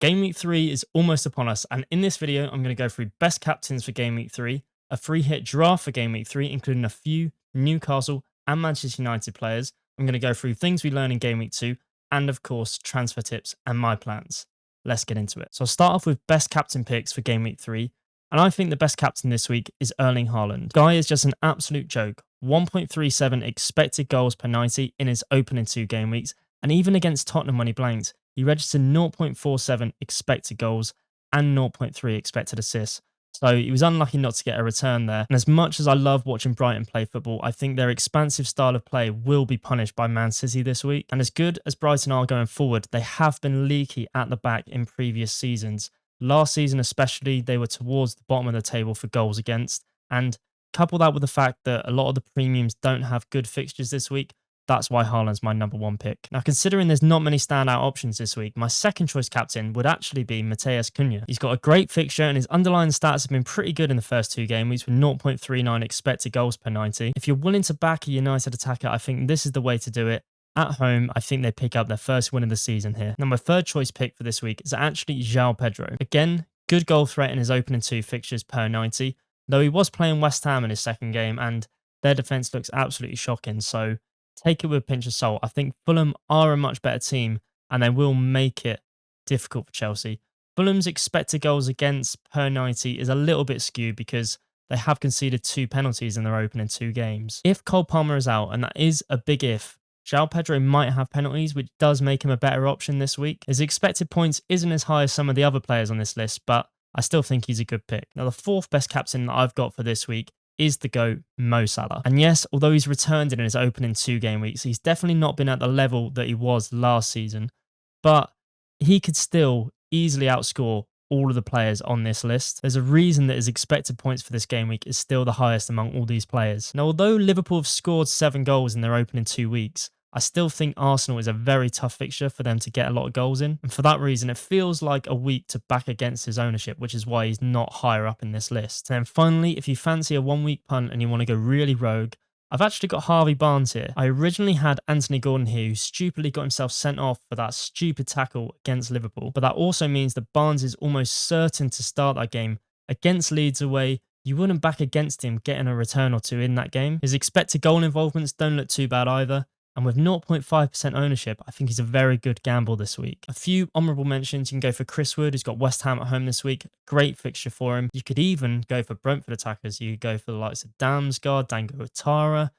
Game Week 3 is almost upon us, and in this video, I'm going to go through best captains for Game Week 3, a free hit draft for Game Week 3, including a few Newcastle and Manchester United players. I'm going to go through things we learned in Game Week 2, and of course, transfer tips and my plans. Let's get into it. So I'll start off with best captain picks for Game Week 3, and I think the best captain this week is Erling Haaland. Guy is just an absolute joke. 1.37 expected goals per 90 in his opening 2 game weeks, and even against Tottenham when he blanked, he registered 0.47 expected goals and 0.3 expected assists. So he was unlucky not to get a return there. And as much as I love watching Brighton play football, I think their expansive style of play will be punished by Man City this week. And as good as Brighton are going forward, they have been leaky at the back in previous seasons. Last season especially, they were towards the bottom of the table for goals against. And couple that with the fact that a lot of the premiums don't have good fixtures this week, that's why Haaland's my number 1 pick. Now, considering there's not many standout options this week, my second choice captain would actually be Matheus Cunha. He's got a great fixture and his underlying stats have been pretty good in the first 2 game weeks with 0.39 expected goals per 90. If you're willing to back a United attacker, I think this is the way to do it. At home, I think they pick up their first win of the season here. Now, my third choice pick for this week is actually João Pedro. Again, good goal threat in his opening 2 fixtures per 90, though he was playing West Ham in his second game and their defence looks absolutely shocking, so take it with a pinch of salt. I think Fulham are a much better team and they will make it difficult for Chelsea. Fulham's expected goals against per 90 is a little bit skewed because they have conceded 2 penalties in their opening 2 games. If Cole Palmer is out, and that is a big if, João Pedro might have penalties, which does make him a better option this week. His expected points isn't as high as some of the other players on this list, but I still think he's a good pick. Now, the 4th best captain that I've got for this week is the GOAT, Mo Salah. And yes, although he's returned in his opening 2 game weeks, he's definitely not been at the level that he was last season, but he could still easily outscore all of the players on this list. There's a reason that his expected points for this game week is still the highest among all these players. Now, although Liverpool have scored 7 goals in their opening 2 weeks, I still think Arsenal is a very tough fixture for them to get a lot of goals in. And for that reason, it feels like a week to back against his ownership, which is why he's not higher up in this list. And then finally, if you fancy a 1-week punt and you want to go really rogue, I've actually got Harvey Barnes here. I originally had Anthony Gordon here, who stupidly got himself sent off for that stupid tackle against Liverpool. But that also means that Barnes is almost certain to start that game against Leeds away. You wouldn't back against him getting a return or 2 in that game. His expected goal involvements don't look too bad either. And with 0.5% ownership, I think he's a very good gamble this week. A few honourable mentions, you can go for Chris Wood, who's got West Ham at home this week. Great fixture for him. You could even go for Brentford attackers. You could go for the likes of Damsgaard, Dango Ouattara,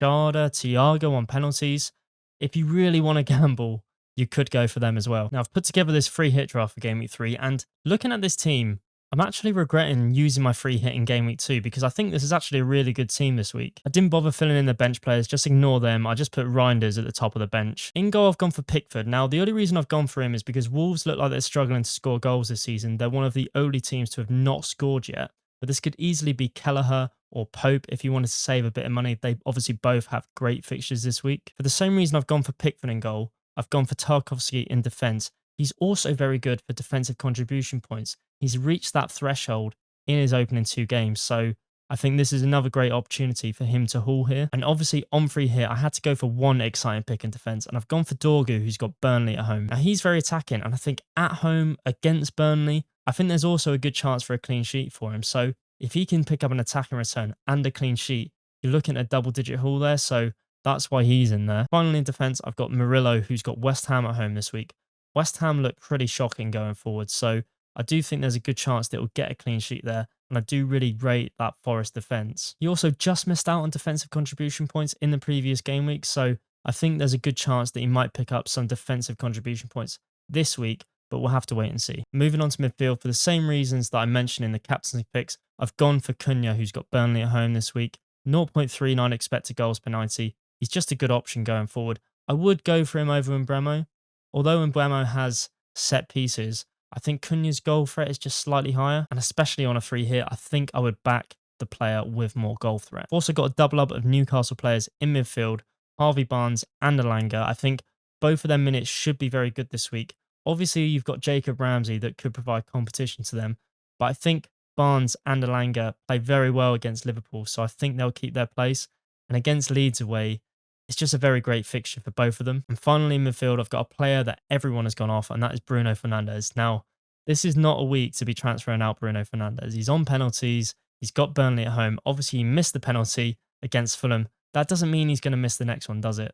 Garda, Thiago on penalties. If you really want to gamble, you could go for them as well. Now, I've put together this free hit draft for Game Week 3, and looking at this team, I'm actually regretting using my free hit in Game Week 2 because I think this is actually a really good team this week. I didn't bother filling in the bench players, just ignore them. I just put Reinders at the top of the bench. In goal, I've gone for Pickford. Now, the only reason I've gone for him is because Wolves look like they're struggling to score goals this season. They're one of the only teams to have not scored yet. But this could easily be Kelleher or Pope if you wanted to save a bit of money. They obviously both have great fixtures this week. For the same reason I've gone for Pickford in goal, I've gone for Tarkowski in defence. He's also very good for defensive contribution points. He's reached that threshold in his opening 2 games. So I think this is another great opportunity for him to haul here. And obviously on free hit, I had to go for one exciting pick in defence. And I've gone for Dorgu, who's got Burnley at home. Now he's very attacking. And I think at home against Burnley, I think there's also a good chance for a clean sheet for him. So if he can pick up an attacking return and a clean sheet, you're looking at a double-digit haul there. So that's why he's in there. Finally in defence, I've got Murillo, who's got West Ham at home this week. West Ham look pretty shocking going forward. So I do think there's a good chance that he'll get a clean sheet there, and I do really rate that Forest defence. He also just missed out on defensive contribution points in the previous game week, so I think there's a good chance that he might pick up some defensive contribution points this week, but we'll have to wait and see. Moving on to midfield, for the same reasons that I mentioned in the captaincy picks, I've gone for Cunha, who's got Burnley at home this week. 0.39 expected goals per 90. He's just a good option going forward. I would go for him over Mbeumo. Although Mbeumo has set pieces, I think Cunha's goal threat is just slightly higher, and especially on a free hit, I think I would back the player with more goal threat. I've also got a double up of Newcastle players in midfield, Harvey Barnes and Elanga. I think both of their minutes should be very good this week. Obviously, you've got Jacob Ramsey that could provide competition to them, but I think Barnes and Elanga play very well against Liverpool, so I think they'll keep their place. And against Leeds away, It's just a very great fixture for both of them. And finally, in midfield, I've got a player that everyone has gone off, and that is Bruno Fernandes. Now, this is not a week to be transferring out Bruno Fernandes. He's on penalties. He's got Burnley at home. Obviously, he missed the penalty against Fulham. That doesn't mean he's going to miss the next one, does it?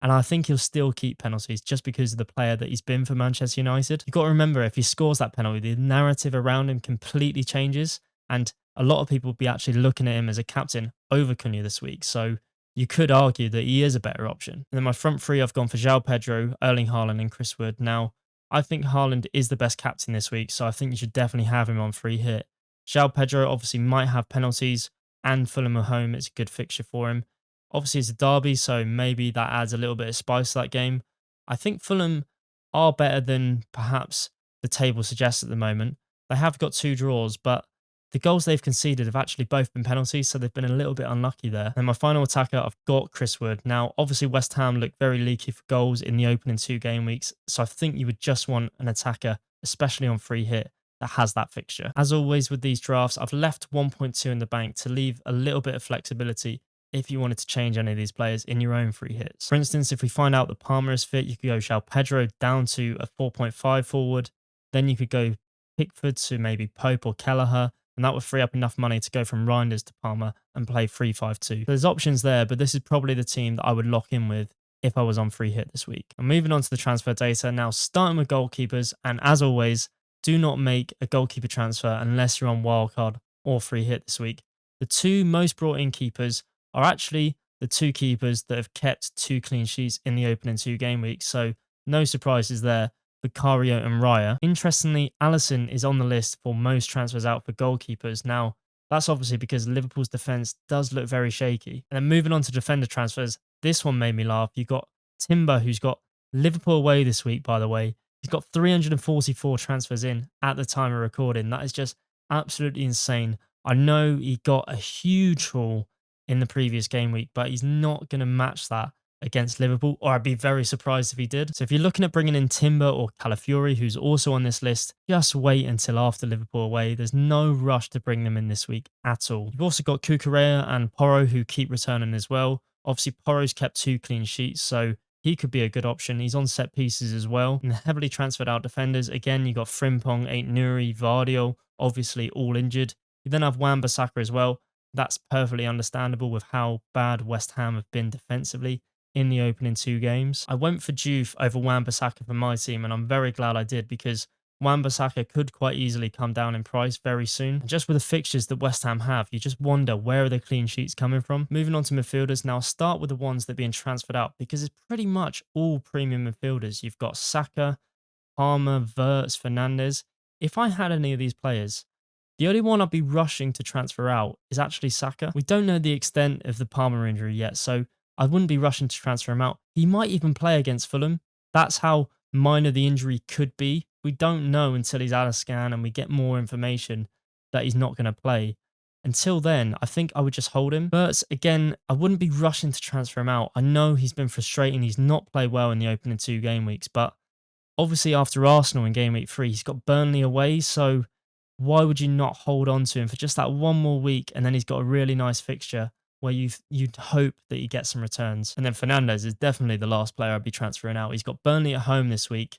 And I think he'll still keep penalties just because of the player that he's been for Manchester United. You've got to remember, if he scores that penalty, the narrative around him completely changes. And a lot of people will be actually looking at him as a captain over Cunha this week. So you could argue that he is a better option. And then my front three, I've gone for João Pedro, Erling Haaland, and Chris Wood. Now, I think Haaland is the best captain this week, so I think you should definitely have him on free hit. João Pedro obviously might have penalties, and Fulham at home. It's a good fixture for him. Obviously, it's a derby, so maybe that adds a little bit of spice to that game. I think Fulham are better than perhaps the table suggests at the moment. They have got 2 draws, but the goals they've conceded have actually both been penalties, so they've been a little bit unlucky there. And my final attacker, I've got Chris Wood. Now, obviously, West Ham look very leaky for goals in the opening 2 game weeks, so I think you would just want an attacker, especially on free hit, that has that fixture. As always with these drafts, I've left 1.2 in the bank to leave a little bit of flexibility if you wanted to change any of these players in your own free hits. For instance, if we find out that Palmer is fit, you could go João Pedro down to a 4.5 forward. Then you could go Pickford to maybe Pope or Kelleher, and that would free up enough money to go from Reinders to Palmer and play 3-5-2. There's options there, but this is probably the team that I would lock in with if I was on free hit this week. And moving on to the transfer data, now starting with goalkeepers, and as always, do not make a goalkeeper transfer unless you're on wildcard or free hit this week. The 2 most brought in keepers are actually the 2 keepers that have kept 2 clean sheets in the opening 2 game weeks, so no surprises there. Vicario and Raya. Interestingly, Alisson is on the list for most transfers out for goalkeepers. Now, that's obviously because Liverpool's defence does look very shaky. And then moving on to defender transfers, this one made me laugh. You've got Timber, who's got Liverpool away this week, by the way. He's got 344 transfers in at the time of recording. That is just absolutely insane. I know he got a huge haul in the previous game week, but he's not going to match that against Liverpool, or I'd be very surprised if he did. So if you're looking at bringing in Timber or Calafiori, who's also on this list, just wait until after Liverpool away. There's no rush to bring them in this week at all. You've also got Cucurella and Porro, who keep returning as well. Obviously, Porro's kept 2 clean sheets, so he could be a good option. He's on set pieces as well. And the heavily transferred out defenders, again, you got Frimpong, Ait Nouri, Vardio, obviously all injured. You then have Wan-Bissaka as well. That's perfectly understandable with how bad West Ham have been defensively in the opening 2 games. I went for Juve over Wan-Bissaka for my team, and I'm very glad I did, because Wan-Bissaka could quite easily come down in price very soon. And just with the fixtures that West Ham have, you just wonder, where are the clean sheets coming from? Moving on to midfielders, now I'll start with the ones that are being transferred out, because it's pretty much all premium midfielders. You've got Saka, Palmer, Wirtz, Fernandes. If I had any of these players, the only one I'd be rushing to transfer out is actually Saka. We don't know the extent of the Palmer injury yet, so I wouldn't be rushing to transfer him out. He might even play against Fulham. That's how minor the injury could be. We don't know until he's had a scan and we get more information that he's not going to play. Until then, I think I would just hold him. But again, I wouldn't be rushing to transfer him out. I know he's been frustrating. He's not played well in the opening 2 game weeks. But obviously after Arsenal in game week 3, he's got Burnley away. So why would you not hold on to him for just that one more week? And then he's got a really nice fixture where you'd hope that he gets some returns. And then Fernandes is definitely the last player I'd be transferring out. He's got Burnley at home this week,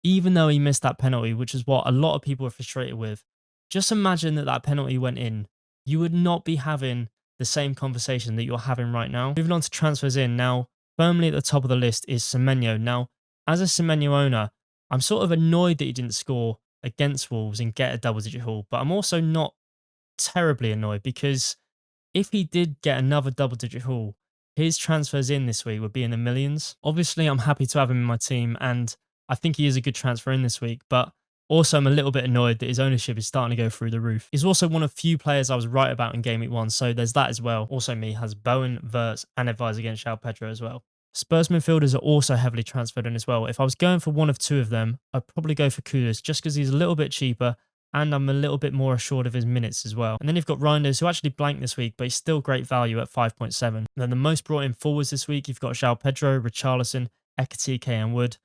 even though he missed that penalty, which is what a lot of people are frustrated with. Just imagine that that penalty went in. You would not be having the same conversation that you're having right now. Moving on to transfers in. Now, firmly at the top of the list is Semenyo. Now, as a Semenyo owner, I'm sort of annoyed that he didn't score against Wolves and get a double-digit haul, but I'm also not terribly annoyed, because if he did get another double-digit haul, his transfers in this week would be in the millions. Obviously, I'm happy to have him in my team, and I think he is a good transfer in this week, but also I'm a little bit annoyed that his ownership is starting to go through the roof. He's also one of few players I was right about in Game Week 1, so there's that as well. Also me has Bowen, Wirtz, and advise against João Pedro as well. Spurs midfielders are also heavily transferred in as well. If I was going for one of 2 of them, I'd probably go for Kudus, just because he's a little bit cheaper, and I'm a little bit more assured of his minutes as well. And then you've got Reinders, who actually blanked this week, but he's still great value at 5.7. And then the most brought in forwards this week, you've got João Pedro, Richarlison, Ekitike, and Wood.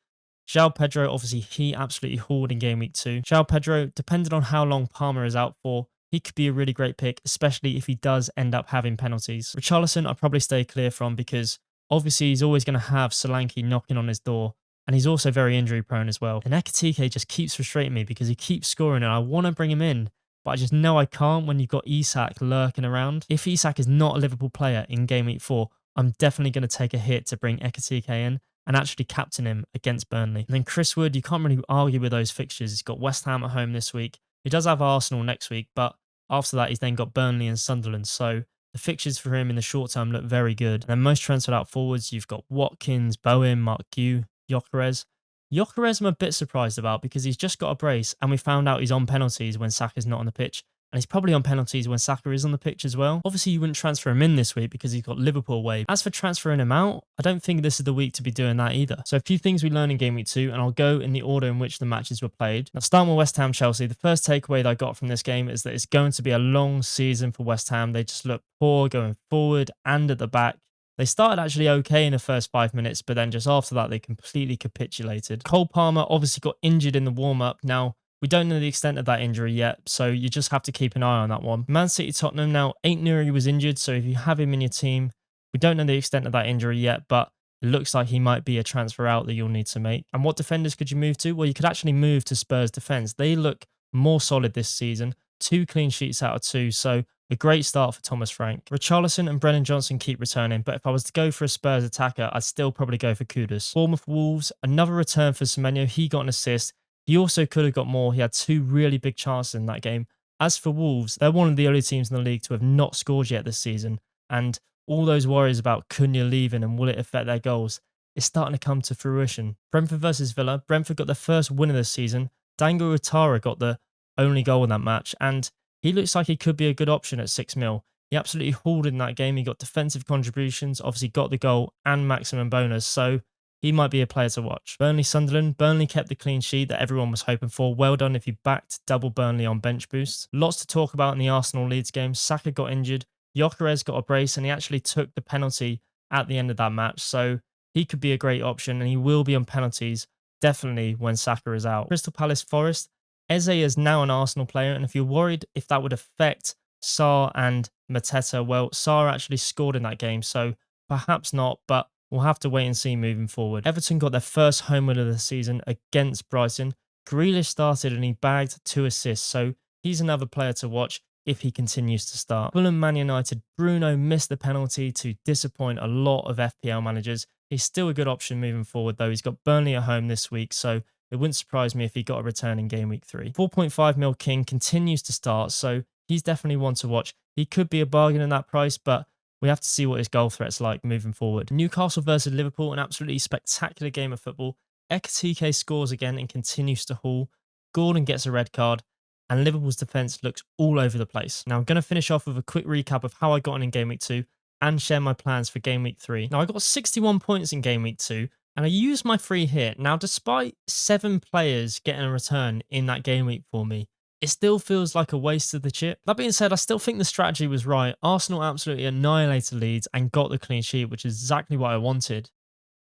João Pedro, obviously, he absolutely hauled in game week 2. João Pedro, depending on how long Palmer is out for, he could be a really great pick, especially if he does end up having penalties. Richarlison, I'd probably stay clear from, because Obviously, he's always going to have Solanke knocking on his door, and he's also very injury prone as well. And Ekitike just keeps frustrating me because he keeps scoring, and I want to bring him in, but I just know I can't when you've got Isak lurking around. If Isak is not a Liverpool player in Game Week 4, I'm definitely going to take a hit to bring Ekitike in and actually captain him against Burnley. And then Chris Wood, you can't really argue with those fixtures. He's got West Ham at home this week. He does have Arsenal next week, but after that, he's then got Burnley and Sunderland. So the fixtures for him in the short term look very good. And then most transferred out forwards, you've got Watkins, Bowen, Mark Gue, Gyökeres. Gyökeres I'm a bit surprised about because he's just got a brace and we found out he's on penalties when Saka's not on the pitch. And he's probably on penalties when Saka is on the pitch as well. Obviously, you wouldn't transfer him in this week because he's got Liverpool away. As for transferring him out, I don't think this is the week to be doing that either. So a few things we learned in Game Week 2, and I'll go in the order in which the matches were played. Now, starting with West Ham Chelsea, the first takeaway that I got from this game is that it's going to be a long season for West Ham. They just look poor going forward and at the back. They started actually okay in the first 5 minutes, but then just after that, they completely capitulated. Cole Palmer obviously got injured in the warm-up. Now, we don't know the extent of that injury yet, so you just have to keep an eye on that one. Man City Tottenham, now Aït-Nouri was injured, so if you have him in your team, we don't know the extent of that injury yet, but it looks like he might be a transfer out that you'll need to make. And what defenders could you move to? Well, you could actually move to Spurs defence. They look more solid this season. 2 clean sheets out of 2, so a great start for Thomas Frank. Richarlison and Brennan Johnson keep returning, but if I was to go for a Spurs attacker, I'd still probably go for Kudus. Bournemouth Wolves, another return for Semenyo. He got an assist. He also could have got more. He had 2 really big chances in that game. As for Wolves, they're one of the only teams in the league to have not scored yet this season. And all those worries about Cunha leaving and will it affect their goals is starting to come to fruition. Brentford versus Villa. Brentford got their first win of the season. Dango Utara got the only goal in that match. And he looks like he could be a good option at 6 mil. He absolutely hauled in that game. He got defensive contributions, obviously got the goal and maximum bonus. So he might be a player to watch. Burnley Sunderland. Burnley kept the clean sheet that everyone was hoping for. Well done if you backed double Burnley on bench boost. Lots to talk about in the Arsenal Leeds game. Saka got injured. Gyökeres got a brace and he actually took the penalty at the end of that match. So he could be a great option and he will be on penalties definitely when Saka is out. Crystal Palace Forest. Eze is now an Arsenal player, and if you're worried if that would affect Sarr and Mateta, well, Sarr actually scored in that game, so perhaps not, but we'll have to wait and see moving forward. Everton got their first home win of the season against Brighton. Grealish started and he bagged 2 assists, so he's another player to watch if he continues to start. Fulham Man United, Bruno missed the penalty to disappoint a lot of FPL managers. He's still a good option moving forward, though. He's got Burnley at home this week, so it wouldn't surprise me if he got a return in Game Week 3. 4.5 mil King continues to start, so he's definitely one to watch. He could be a bargain in that price, but we have to see what his goal threat's like moving forward. Newcastle versus Liverpool, an absolutely spectacular game of football. Ekitike scores again and continues to haul. Gordon gets a red card, and Liverpool's defence looks all over the place. Now, I'm going to finish off with a quick recap of how I got on in Game Week 2 and share my plans for Game Week 3. Now, I got 61 points in Game Week 2, and I used my free hit. Now, despite 7 players getting a return in that game week for me, it still feels like a waste of the chip. That being said, I still think the strategy was right. Arsenal absolutely annihilated Leeds and got the clean sheet, which is exactly what I wanted.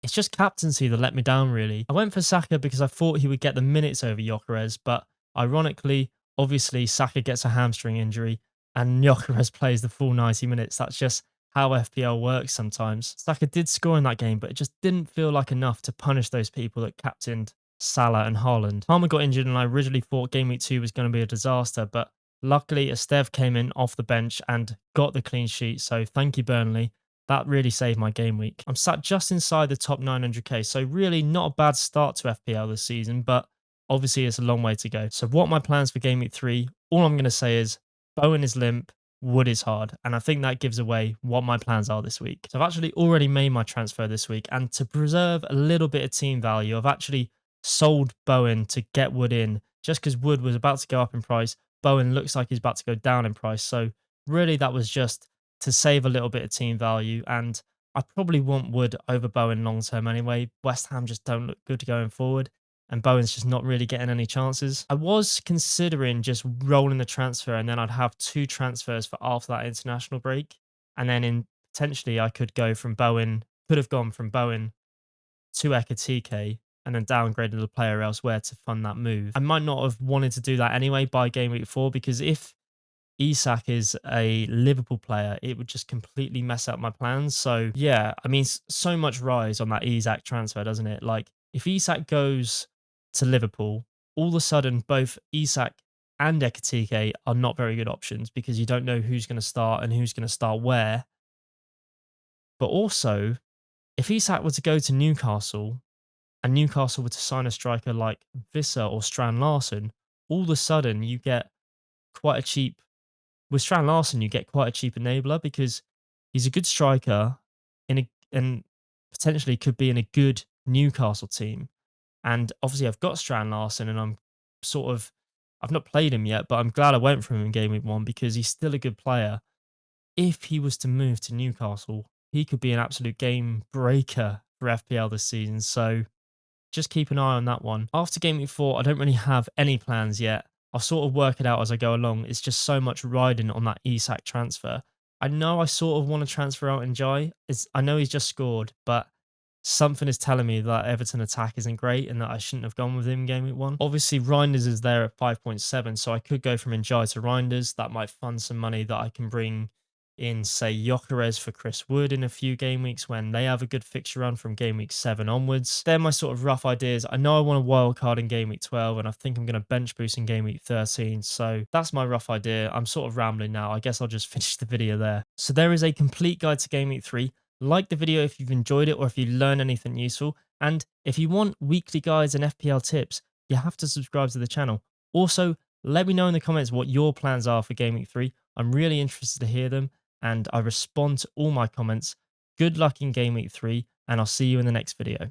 It's just captaincy that let me down, really. I went for Saka because I thought he would get the minutes over Gyökeres, but ironically, obviously, Saka gets a hamstring injury and Gyökeres plays the full 90 minutes. That's just how FPL works sometimes. Saka did score in that game, but it just didn't feel like enough to punish those people that captained Salah and Haaland. Palmer got injured and I originally thought Game Week 2 was going to be a disaster, but luckily Esteve came in off the bench and got the clean sheet, so thank you Burnley. That really saved my game week. I'm sat just inside the top 900k, so really not a bad start to FPL this season, but obviously it's a long way to go. So what are my plans for Game Week 3? All I'm going to say is Bowen is limp, Wood is hard, and I think that gives away what my plans are this week. So I've actually already made my transfer this week, and to preserve a little bit of team value, I've actually sold Bowen to get Wood in, just because Wood was about to go up in price. Bowen looks like he's about to go down in price, so really that was just to save a little bit of team value, and I probably want Wood over Bowen long term anyway. West Ham just don't look good going forward, and Bowen's just not really getting any chances. I was considering just rolling the transfer and then I'd have 2 transfers for after that international break. And then potentially I could go from Bowen, could have gone from Bowen to Ekitike and then downgraded the player elsewhere to fund that move. I might not have wanted to do that anyway by Game Week 4 because if Isak is a Liverpool player, it would just completely mess up my plans. So yeah, I mean, so much rise on that Isak transfer, doesn't it? Like if Isak goes to Liverpool, all of a sudden both Isak and Ekitike are not very good options because you don't know who's going to start and who's going to start where. But also, if Isak were to go to Newcastle and Newcastle were to sign a striker like Visser or Strand Larson, all of a sudden you get quite a cheap. With Strand Larson, you get quite a cheap enabler because he's a good striker and potentially could be in a good Newcastle team. And obviously, I've got Strand Larson, and I've not played him yet, but I'm glad I went for him in Game Week 1 because he's still a good player. If he was to move to Newcastle, he could be an absolute game breaker for FPL this season. So just keep an eye on that one. After Game Week 4, I don't really have any plans yet. I'll sort of work it out as I go along. It's just so much riding on that Isak transfer. I know I sort of want to transfer out Njai. I know he's just scored, but something is telling me that Everton attack isn't great and that I shouldn't have gone with him in Game Week 1. Obviously, Reinders is there at 5.7, so I could go from Njai to Reinders. That might fund some money that I can bring in, say, Gyökeres for Chris Wood in a few game weeks when they have a good fixture run from game week 7 onwards. They're my sort of rough ideas. I know I want a wild card in game week 12, and I think I'm going to bench boost in game week 13. So that's my rough idea. I'm sort of rambling now. I guess I'll just finish the video there. So there is a complete guide to game week 3. Like the video if you've enjoyed it or if you learned anything useful. And if you want weekly guides and FPL tips, you have to subscribe to the channel. Also, let me know in the comments what your plans are for game week 3. I'm really interested to hear them, and I respond to all my comments. Good luck in Game Week 3, and I'll see you in the next video.